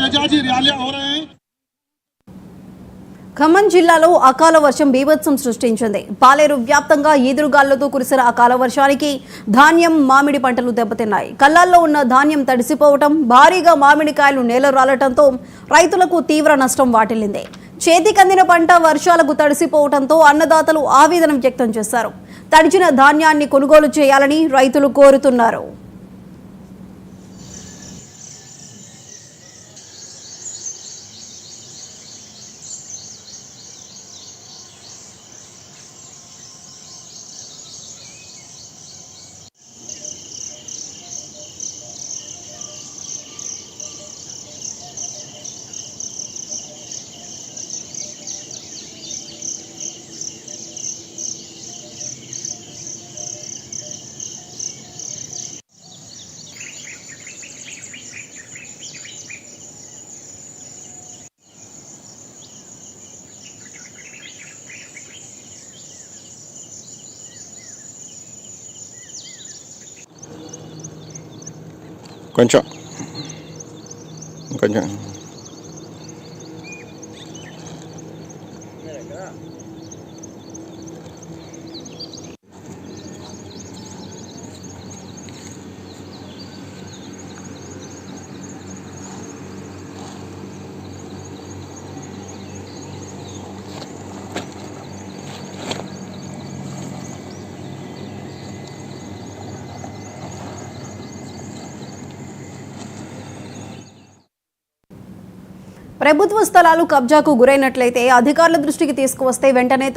एजाजी रैलियां हो रहे हैं। ఖమ్మం జిల్లాలో అకాల వర్షం బీభత్సం సృష్టించింది. పాలేరు వ్యాప్తంగా ఈదురుగాలులతో కురిసిన అకాల వర్షానికి ధాన్యం, మామిడి పంటలు దెబ్బతిన్నాయి. కళ్ళాల్లో ఉన్న ధాన్యం తడిసిపోవటం, భారీగా మామిడికాయలు నేల రాలటంతో రైతులకు తీవ్ర నష్టం వాటిల్లింది. చేతికందిన పంట వర్షాలకు తడిసిపోవడంతో అన్నదాతలు ఆవేదన వ్యక్తం చేశారు. తడిచిన ధాన్యాన్ని కొనుగోలు చేయాలని రైతులు కోరుతున్నారు. కొంచెం ప్రభుత్వ స్థలాలు కబ్జాకు గురైనట్లయితే అధికారుల దృష్టికి తీసుకువస్తే వెంటనే